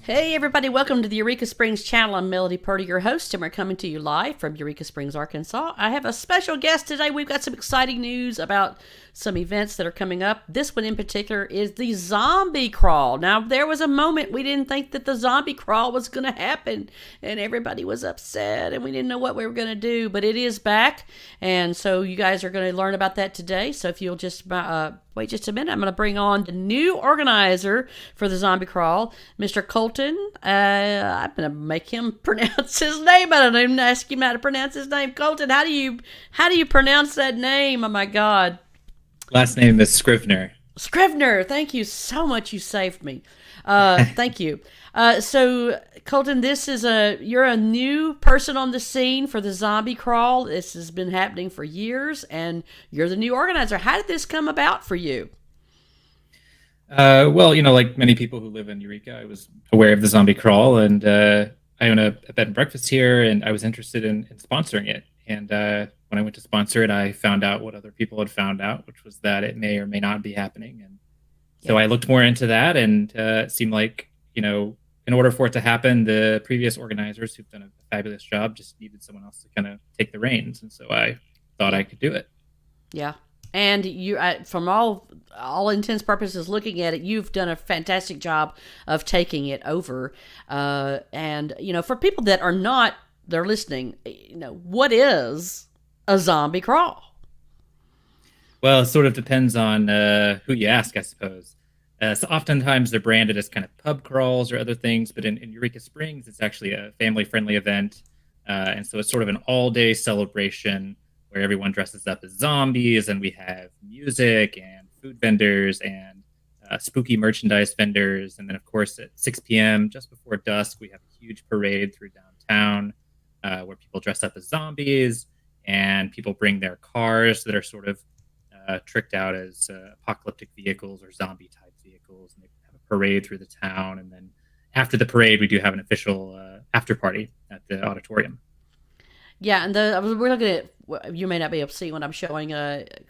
Hey everybody, welcome to the Eureka Springs channel. I'm Melody Purdy, your host, and we're coming to you live from Eureka Springs, Arkansas. I have a special guest today. We've got some exciting news about some events that are coming up. This one in particular is the zombie crawl. Now, there was a moment we didn't think that the zombie crawl was going to happen, and everybody was upset, and we didn't know what we were going to do, but it is back, and so you guys are going to learn about that today. So if you'll just wait just a minute, I'm going to bring on the new organizer for the zombie crawl, Mr. Colton. I'm going to make him pronounce his name. I don't even ask him how to pronounce his name. Colton, how do you pronounce that name? Oh my God. Last name is Scrivener. Scrivener, thank you so much. You saved me. Thank you. So Colton, you're a new person on the scene for the zombie crawl. This has been happening for years, and you're the new organizer. How did this come about for you? Well, like many people who live in Eureka, I was aware of the zombie crawl, and I own a bed and breakfast here, and I was interested in sponsoring it. And when I went to sponsor it, I found out what other people had found out, which was that it may or may not be happening. And so Yeah. I looked more into that, and it seemed like, in order for it to happen, the previous organizers who've done a fabulous job just needed someone else to kind of take the reins. And so I thought Yeah. I could do it. Yeah. And from all intents purposes, looking at it, you've done a fantastic job of taking it over. And for people that are not, they're listening. What is a zombie crawl? Well, it sort of depends on who you ask, I suppose. So oftentimes they're branded as kind of pub crawls or other things, but in Eureka Springs, it's actually a family-friendly event. And so it's sort of an all-day celebration where everyone dresses up as zombies, and we have music and food vendors and spooky merchandise vendors. And then, of course, at 6 p.m., just before dusk, we have a huge parade through downtown where people dress up as zombies, and people bring their cars that are sort of tricked out as apocalyptic vehicles or zombie type vehicles, and they have a parade through the town. And then after the parade, we do have an official after party at the auditorium. Yeah, and we're looking at. You may not be able to see what I'm showing,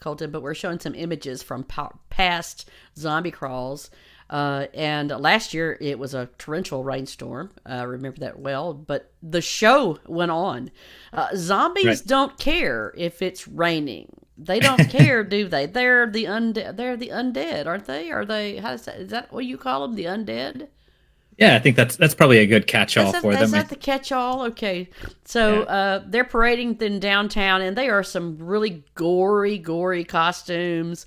Colton, but we're showing some images from past zombie crawls. And last year it was a torrential rainstorm. I remember that well. But the show went on. Zombies Right. don't care if it's raining. They don't care, do they? They're the undead. They're the undead, aren't they? Are they? How is that? Is that what you call them? The undead? Yeah, I think that's probably a good catch-all for Is them. that the catch-all? Okay, so Yeah, they're parading in downtown, and they are some really gory costumes,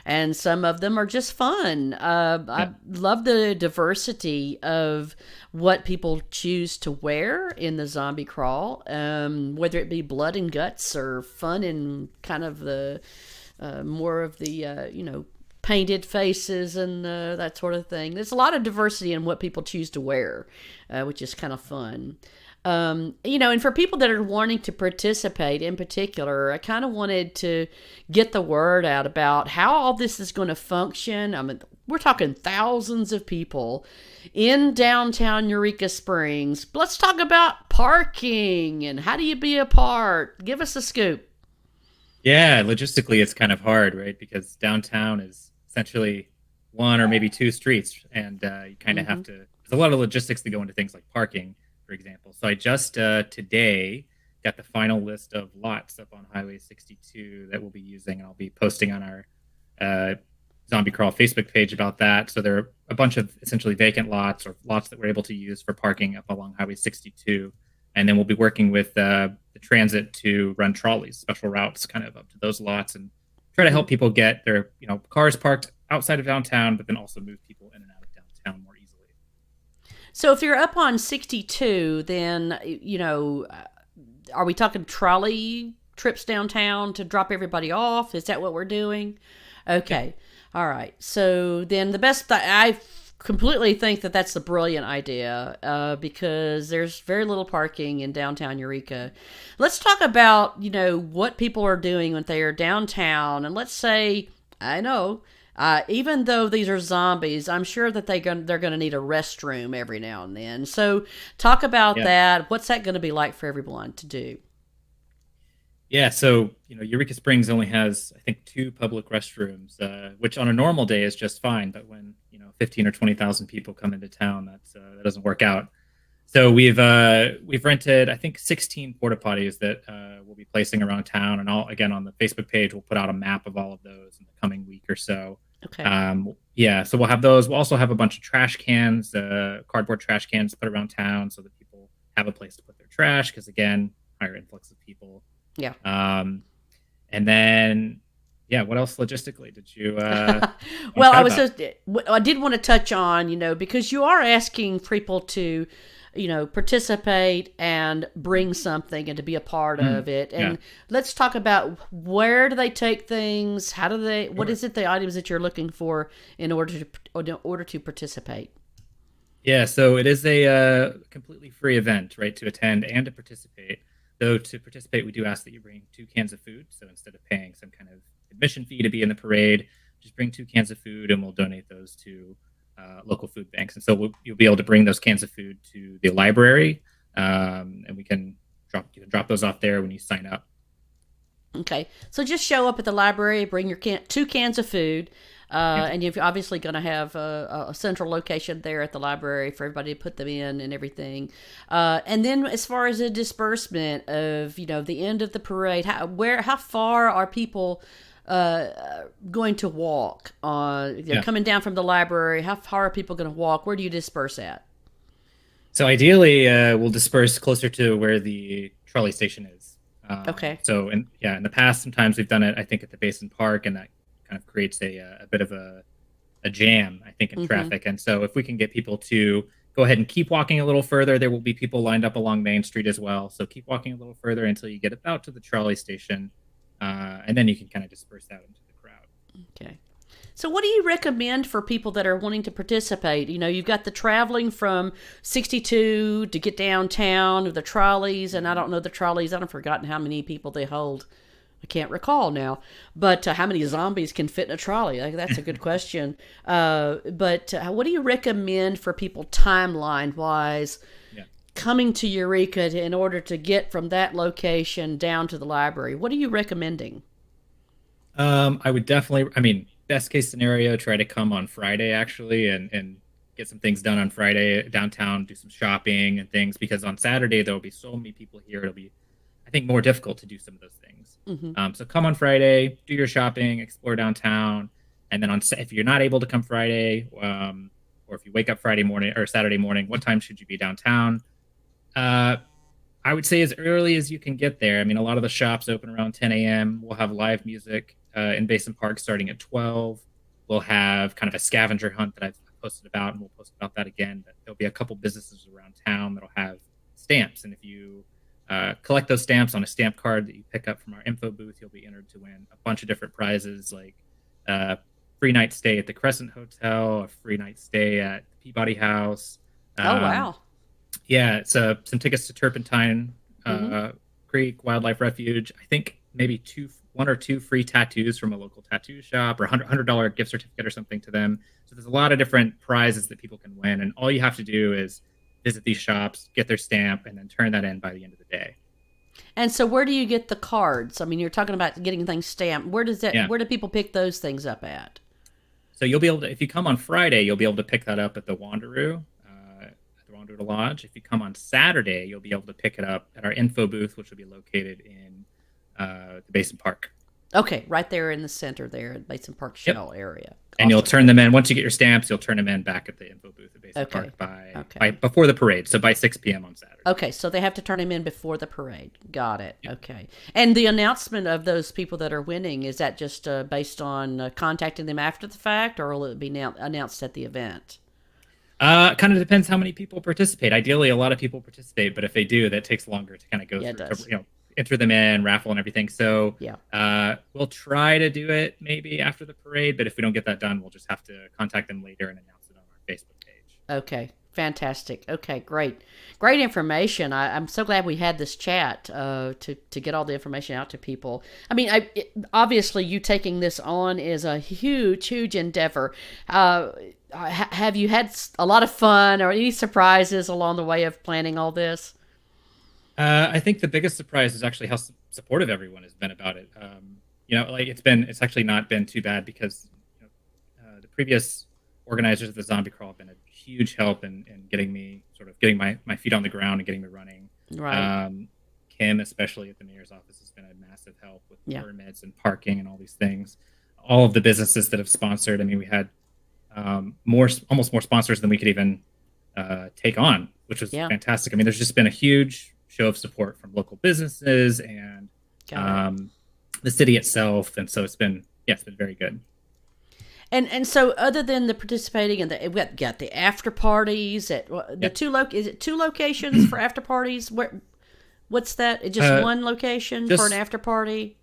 and some of them are just fun. I yeah, love the diversity of what people choose to wear in the zombie crawl, whether it be blood and guts or fun and kind of the more of the painted faces and that sort of thing. There's a lot of diversity in what people choose to wear, which is kind of fun. And for people that are wanting to participate in particular, I kind of wanted to get the word out about how all this is going to function. I mean, we're talking thousands of people in downtown Eureka Springs. Let's talk about parking and how do you be a part? Give us a scoop. yeah. Logistically, it's kind of hard, right? Because downtown is essentially one or maybe two streets, and you kind of Mm-hmm. have to. There's a lot of logistics that go into things like parking, for example. So I just today got the final list of lots up on Highway 62 that we'll be using, and I'll be posting on our uh, Zombie Crawl Facebook page about that. So there are a bunch of essentially vacant lots or lots that we're able to use for parking up along Highway 62. And then we'll be working with the transit to run trolleys, special routes kind of up to those lots, and try to help people get their cars parked outside of downtown, but then also move people in and out of downtown more easily. So if you're up on 62, then, are we talking trolley trips downtown to drop everybody off? Is that what we're doing? Yeah. Okay. All right. So then I completely think that that's a brilliant idea because there's very little parking in downtown Eureka. Let's talk about, what people are doing when they are downtown. And let's say, I know, even though these are zombies, I'm sure that they're going to need a restroom every now and then. So talk about Yeah. that. What's that going to be like for everyone to do? Yeah, so Eureka Springs only has, I think, two public restrooms, which on a normal day is just fine. But when 15 or 20,000 people come into town, that doesn't work out. So we've rented, I think, 16 porta potties that we'll be placing around town, and all again on the Facebook page we'll put out a map of all of those in the coming week or so. Okay. Yeah, so we'll have those. We'll also have a bunch of trash cans, cardboard trash cans put around town so that people have a place to put their trash because, again, higher influx of people. Yeah. And then, yeah, what else logistically did you well, I did want to touch on, because you are asking people to, participate and bring something and to be a part of it. And let's talk about where do they take things? How do they, what is it, the items that you're looking for in order to participate? Yeah, so it is a completely free event, right, to attend and to participate. Though to participate, we do ask that you bring 2 cans of food. So instead of paying some kind of admission fee to be in the parade, just bring 2 cans of food, and we'll donate those to local food banks. And so you'll be able to bring those cans of food to the library, and you can drop those off there when you sign up. Okay, so just show up at the library, bring your 2 cans of food. And you're obviously going to have a central location there at the library for everybody to put them in and everything. And then as far as the disbursement of, the end of the parade, how far are people going to walk? Coming down from the library, how far are people going to walk? Where do you disperse at? So ideally, we'll disperse closer to where the trolley station is. Okay. So in the past, sometimes we've done it, I think, at the Basin Park, and that kind of creates a bit of a jam, I think, in traffic. And so if we can get people to go ahead and keep walking a little further, there will be people lined up along Main Street as well. So keep walking a little further until you get about to the trolley station, and then you can kind of disperse out into the crowd. Okay. So what do you recommend for people that are wanting to participate? You've got the traveling from 62 to get downtown, the trolleys, and I don't know the trolleys. I've forgotten how many people they hold. I can't recall now, but how many zombies can fit in a trolley? That's a good question. But what do you recommend for people timeline-wise coming to Eureka in order to get from that location down to the library? What are you recommending? I would definitely, best case scenario, try to come on Friday, actually, and get some things done on Friday downtown, do some shopping and things, because on Saturday, there will be so many people here. It'll be, I think, more difficult to do some of those things. So come on Friday, do your shopping, explore downtown, and then if you're not able to come Friday, or if you wake up Friday morning or Saturday morning, what time should you be downtown? I would say as early as you can get there. A lot of the shops open around 10 a.m. We'll have live music in Basin Park starting at 12. We'll have kind of a scavenger hunt that I've posted about, and we'll post about that again. But there'll be a couple businesses around town that'll have stamps, and if you collect those stamps on a stamp card that you pick up from our info booth, you'll be entered to win a bunch of different prizes, like free night stay at the Crescent Hotel, a free night stay at the Peabody House. Oh, wow. Yeah, it's some tickets to Turpentine Creek Wildlife Refuge. I think maybe 1 or 2 free tattoos from a local tattoo shop, or $100 gift certificate or something to them. So there's a lot of different prizes that people can win, and all you have to do is visit these shops, get their stamp, and then turn that in by the end of the day. And so where do you get the cards? You're talking about getting things stamped. Where do people pick those things up at? So you'll be able to, if you come on Friday, you'll be able to pick that up at the Wanderoo, at the Wanderoo Lodge. If you come on Saturday, you'll be able to pick it up at our info booth, which will be located in the Basin Park. Okay, right there in the center there at Basin Park Shell area. And awesome. You'll turn them in, once you get your stamps, you'll turn them in back at the info booth at Basin Park by before the parade, so by 6 p.m. on Saturday. Okay, so they have to turn them in before the parade. Got it. Yep. Okay. And the announcement of those people that are winning, is that just based on contacting them after the fact, or will it be announced at the event? Kind of depends how many people participate. Ideally, a lot of people participate, but if they do, that takes longer to kind of go through. Enter them in, raffle and everything. So we'll try to do it maybe after the parade, but if we don't get that done, we'll just have to contact them later and announce it on our Facebook page. Okay, fantastic. Okay, great information. I'm so glad we had this chat to get all the information out to people. Obviously, you taking this on is a huge endeavor. Have you had a lot of fun or any surprises along the way of planning all this? I think the biggest surprise is actually how supportive everyone has been about it. It's actually not been too bad, because the previous organizers of the zombie crawl have been a huge help in getting me getting my feet on the ground and getting me running. Right. Kim, especially at the mayor's office, has been a massive help with Yeah. permits and parking and all these things. All of the businesses that have sponsored. I mean, we had almost more sponsors than we could even take on, which was Yeah. fantastic. I mean, there's just been a huge show of support from local businesses and Got it. the city itself, and so it's been very good. And so other than the participating in we got the after parties at Yeah. is it two locations for after parties? What's that? It's just one location for an Just after party?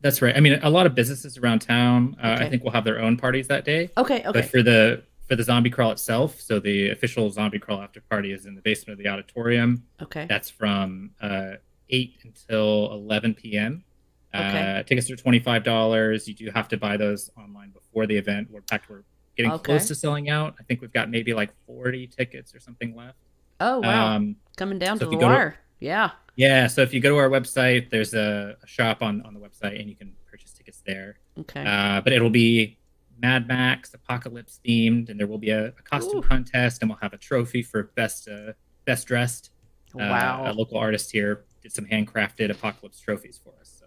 That's right. I mean, a lot of businesses around town, I Okay. think, will have their own parties that day. Okay, But okay. for the zombie crawl itself, so the official zombie crawl after party is in the basement of the auditorium. Okay. That's from 8 until 11 p.m. Okay. Tickets are $25. You do have to buy those online before the event. In fact, we're getting Okay. close to selling out. I think we've got maybe like 40 tickets or something left. Oh, wow. Um, Coming down so to if the you go to wire. Yeah. Yeah, so if you go to our website, there's a shop on the website, and you can purchase tickets there. Okay. But it'll be Mad Max Apocalypse themed, and there will be a costume Ooh. contest, and we'll have a trophy for best dressed. Wow. A local artist here did some handcrafted Apocalypse trophies for us. So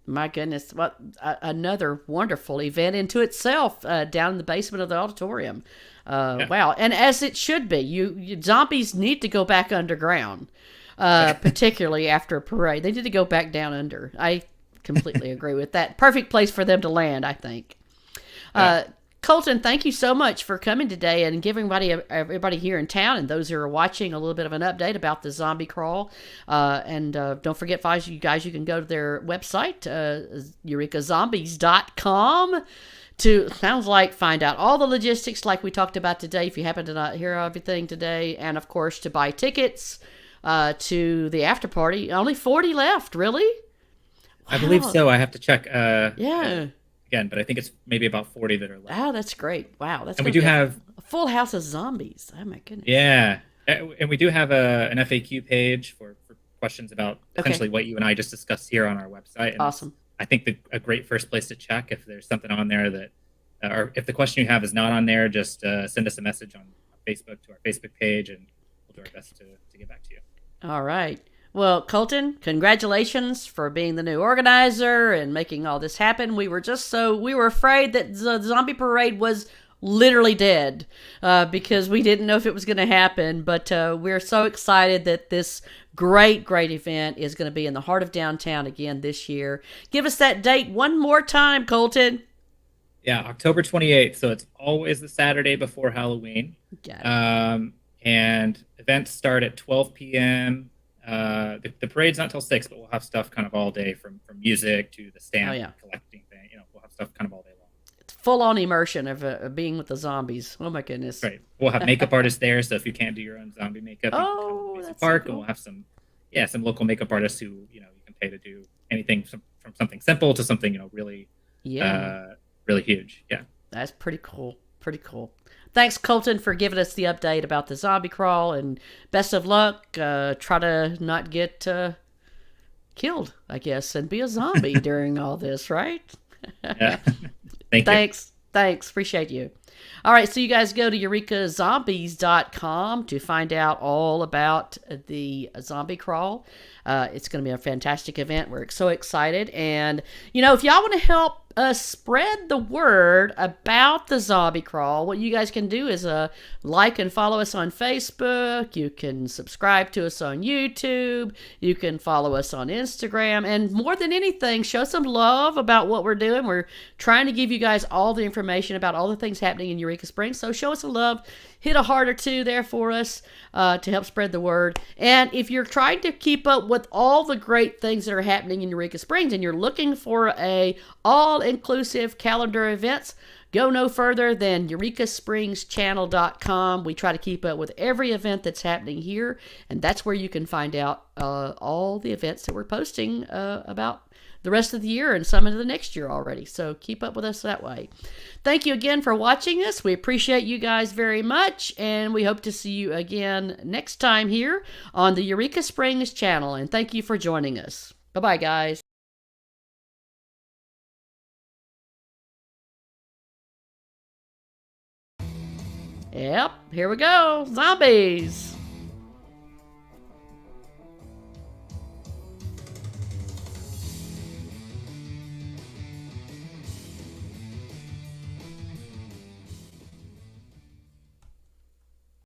My goodness, what another wonderful event into itself down in the basement of the auditorium. yeah, Wow, and as it should be, you zombies need to go back underground, particularly after a parade. They need to go back down under. I completely agree with that. Perfect place for them to land, I think. yeah. Colton, thank you so much for coming today and giving everybody here in town and those who are watching a little bit of an update about the zombie crawl. And don't forget, you guys, you can go to their website, eurekazombies.com, to find out all the logistics like we talked about today if you happen to not hear everything today, and of course to buy tickets to the after party. Only 40 left, really? I believe Wow. so. I have to check Yeah. again, but I think it's maybe about 40 that are left. Oh, that's great. Wow, that's And we gonna do be have a full house of zombies. Oh my goodness. Yeah, and we do have an FAQ page for questions about Okay. essentially what you and I just discussed here on our website. And Awesome. I think a great first place to check if there's something on there that, or if the question you have is not on there, just send us a message on Facebook to our Facebook page, and we'll do our best to get back to you. All right. Well, Colton, congratulations for being the new organizer and making all this happen. We were afraid that the zombie parade was literally dead because we didn't know if it was going to happen. But we're so excited that this great event is going to be in the heart of downtown again this year. Give us that date one more time, Colton. Yeah, October 28th. So it's always the Saturday before Halloween. Got it. And events start at 12 p.m. The parade's not till 6, but we'll have stuff kind of all day from music to the stamp collecting thing. We'll have stuff kind of all day long. It's full-on immersion of being with the zombies. Oh, my goodness. Right. We'll have makeup artists there, so if you can't do your own zombie makeup, you can come to Mason that's so Park, cool. and we'll have some local makeup artists who you can pay to do anything from something simple to something really really huge. Yeah. That's pretty cool. Pretty cool. Thanks, Colton, for giving us the update about the zombie crawl, and best of luck. Try to not get killed, I guess, and be a zombie during all this, right? Yeah. Thank you. Thanks. Appreciate you. All right, so you guys go to eurekazombies.com to find out all about the zombie crawl. It's going to be a fantastic event. We're so excited. And, if y'all want to help us spread the word about the zombie crawl, what you guys can do is like and follow us on Facebook. You can subscribe to us on YouTube. You can follow us on Instagram. And more than anything, show some love about what we're doing. We're trying to give you guys all the information about all the things happening in Eureka Springs. So show us some love. Hit a heart or two there for us to help spread the word. And if you're trying to keep up with all the great things that are happening in Eureka Springs and you're looking for a all-inclusive calendar events, go no further than eurekasprings.channel.com. We try to keep up with every event that's happening here, and that's where you can find out all the events that we're posting about the rest of the year and some into the next year already. So keep up with us that way. Thank you again for watching us. We appreciate you guys very much, and we hope to see you again next time here on the Eureka Springs channel. And thank you for joining us. Bye-bye, guys. Yep, here we go. Zombies.